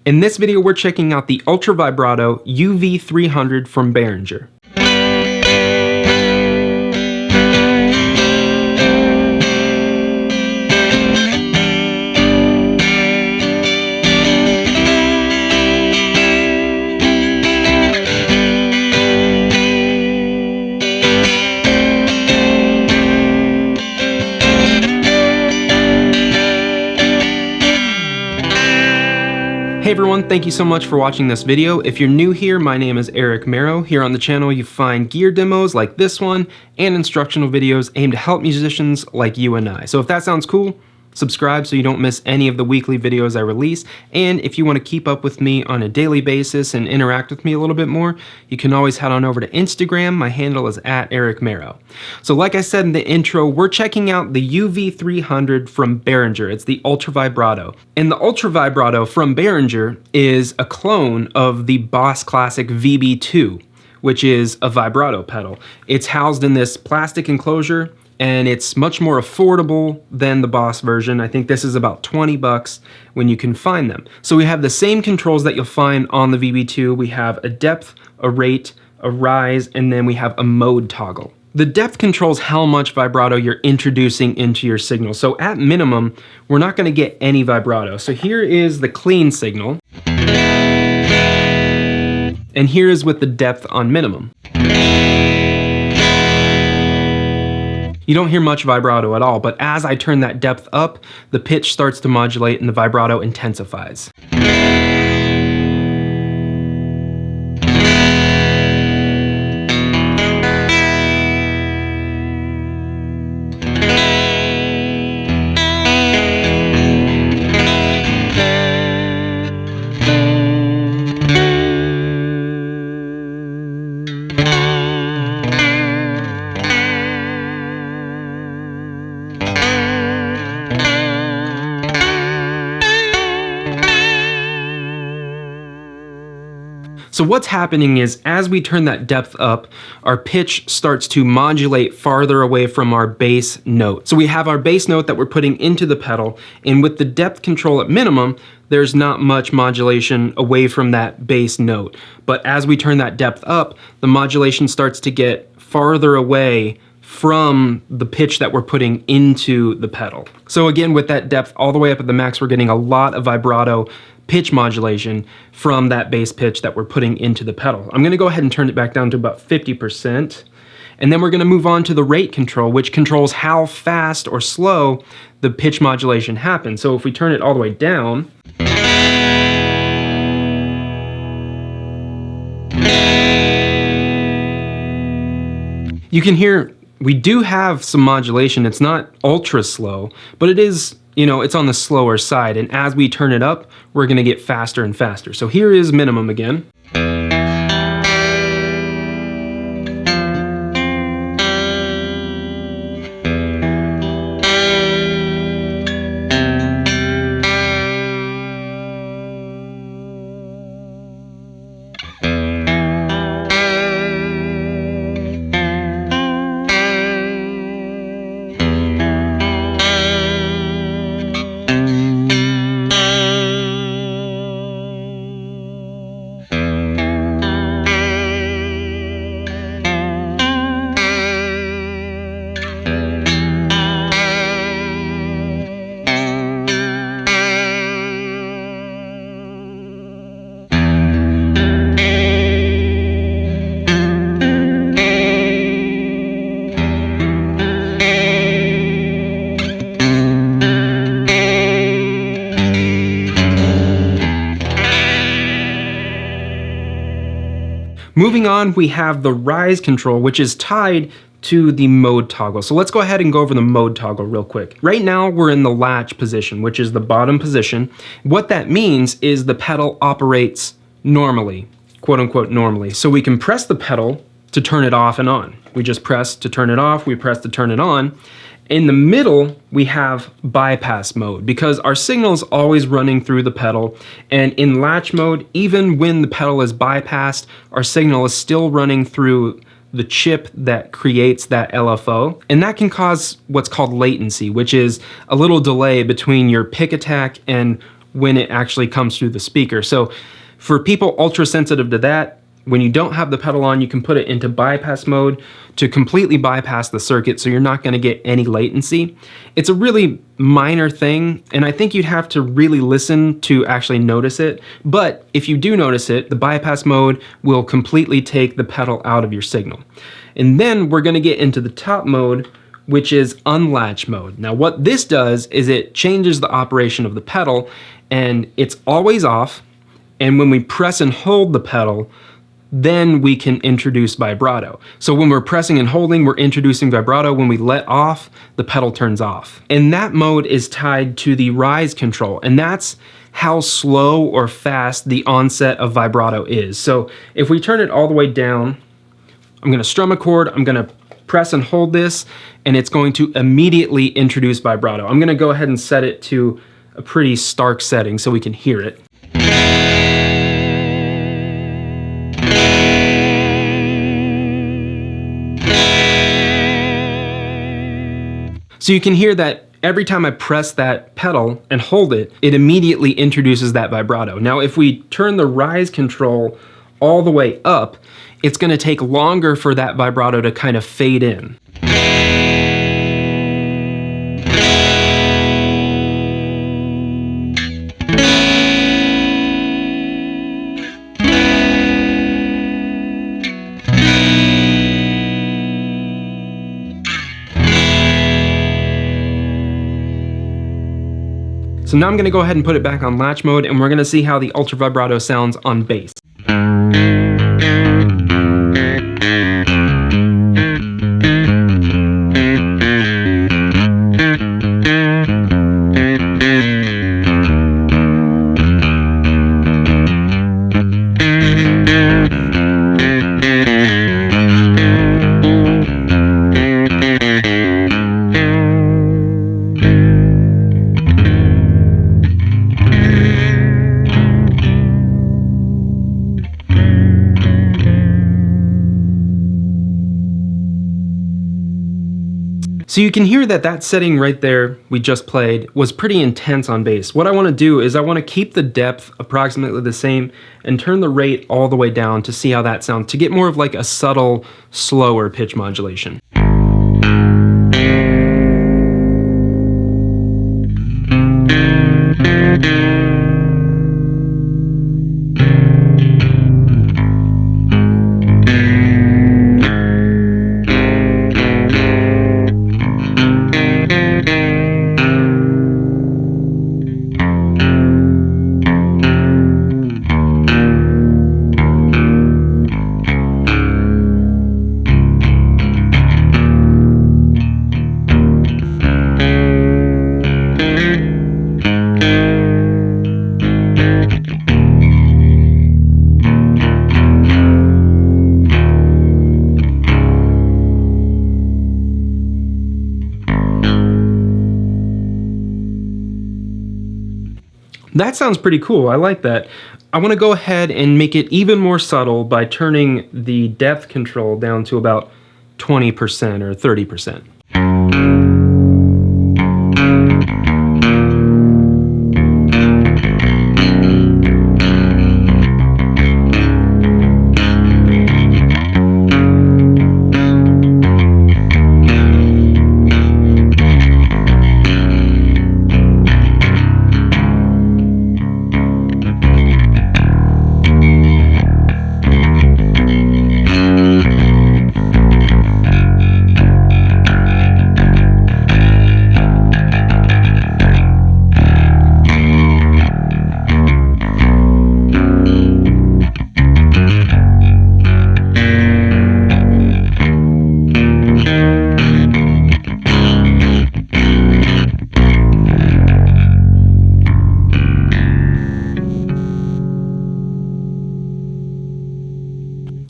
In this video, we're checking out the Ultra Vibrato UV300 from Behringer. Hey everyone, thank you so much for watching this video. If you're new here, my name is Merrow. Here on the channel you find gear demos like this one and instructional videos aimed to help musicians like you and I. So if that sounds cool, subscribe so you don't miss any of the weekly videos I release. And if you want to keep up with me on a daily basis and interact with me a little bit more, you can always head on over to Instagram. My handle is @EricMerrow. So like I said in the intro, we're checking out the UV300 from Behringer. It's the Ultra Vibrato. And the Ultra Vibrato from Behringer is a clone of the Boss Classic VB2, which is a vibrato pedal. It's housed in this plastic enclosure, and it's much more affordable than the Boss version. I think this is about 20 bucks when you can find them. So we have the same controls that you'll find on the VB2. We have a depth, a rate, a rise, and then we have a mode toggle. The depth controls how much vibrato you're introducing into your signal. So at minimum, we're not gonna get any vibrato. So here is the clean signal. And here is with the depth on minimum. You don't hear much vibrato at all, but as I turn that depth up, the pitch starts to modulate and the vibrato intensifies. So what's happening is as we turn that depth up, our pitch starts to modulate farther away from our bass note. So we have our bass note that we're putting into the pedal, and with the depth control at minimum, there's not much modulation away from that bass note. But as we turn that depth up, the modulation starts to get farther away from the pitch that we're putting into the pedal. So again, with that depth all the way up at the max, we're getting a lot of vibrato pitch modulation from that bass pitch that we're putting into the pedal. I'm gonna go ahead and turn it back down to about 50%. And then we're gonna move on to the rate control, which controls how fast or slow the pitch modulation happens. So if we turn it all the way down, you can hear we do have some modulation. It's not ultra slow, but it is, you know, it's on the slower side. And as we turn it up, we're gonna get faster and faster. So here is minimum again. Moving on, we have the rise control, which is tied to the mode toggle. So let's go ahead and go over the mode toggle real quick. Right now we're in the latch position, which is the bottom position. What that means is the pedal operates normally, quote unquote normally. So we can press the pedal to turn it off and on. We just press to turn it off, we press to turn it on. In the middle, we have bypass mode because our signal is always running through the pedal, and in latch mode, even when the pedal is bypassed, our signal is still running through the chip that creates that LFO, and that can cause what's called latency, which is a little delay between your pick attack and when it actually comes through the speaker. So for people ultra sensitive to that, when you don't have the pedal on, you can put it into bypass mode to completely bypass the circuit, so you're not going to get any latency. It's a really minor thing, and I think you'd have to really listen to actually notice it. But if you do notice it, the bypass mode will completely take the pedal out of your signal. And then we're going to get into the top mode, which is unlatch mode. Now what this does is it changes the operation of the pedal, and it's always off. And when we press and hold the pedal, then we can introduce vibrato. So when we're pressing and holding, we're introducing vibrato. When we let off, the pedal turns off. And that mode is tied to the rise control, and that's how slow or fast the onset of vibrato is. So if we turn it all the way down, I'm gonna strum a chord, I'm gonna press and hold this, and it's going to immediately introduce vibrato. I'm gonna go ahead and set it to a pretty stark setting so we can hear it. So you can hear that every time I press that pedal and hold it, it immediately introduces that vibrato. Now, if we turn the rise control all the way up, it's gonna take longer for that vibrato to kind of fade in. So now I'm gonna go ahead and put it back on latch mode, and we're gonna see how the ultra vibrato sounds on bass. So you can hear that that setting right there we just played was pretty intense on bass. What I want to do is I want to keep the depth approximately the same and turn the rate all the way down to see how that sounds, to get more of like a subtle, slower pitch modulation. That sounds pretty cool. I like that. I want to go ahead and make it even more subtle by turning the depth control down to about 20% or 30%.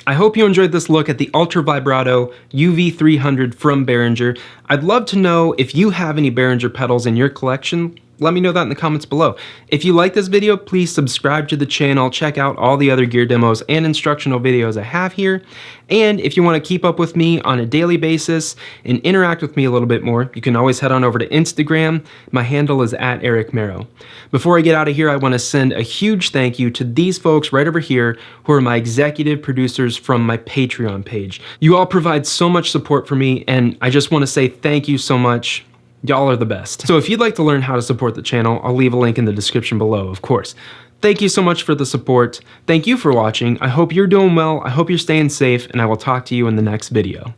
I hope you enjoyed this look at the Ultra Vibrato UV300 from Behringer. I'd love to know if you have any Behringer pedals in your collection. let me know that in the comments below. If you like this video, please subscribe to the channel, check out all the other gear demos and instructional videos I have here. And if you want to keep up with me on a daily basis and interact with me a little bit more, you can always head on over to Instagram. My handle is @EricMerrow. Before I get out of here, I want to send a huge thank you to these folks right over here who are my executive producers from my Patreon page. You all provide so much support for me, and I just want to say thank you so much. Y'all are the best. So if you'd like to learn how to support the channel, I'll leave a link in the description below, of course. Thank you so much for the support. Thank you for watching. I hope you're doing well. I hope you're staying safe, and I will talk to you in the next video.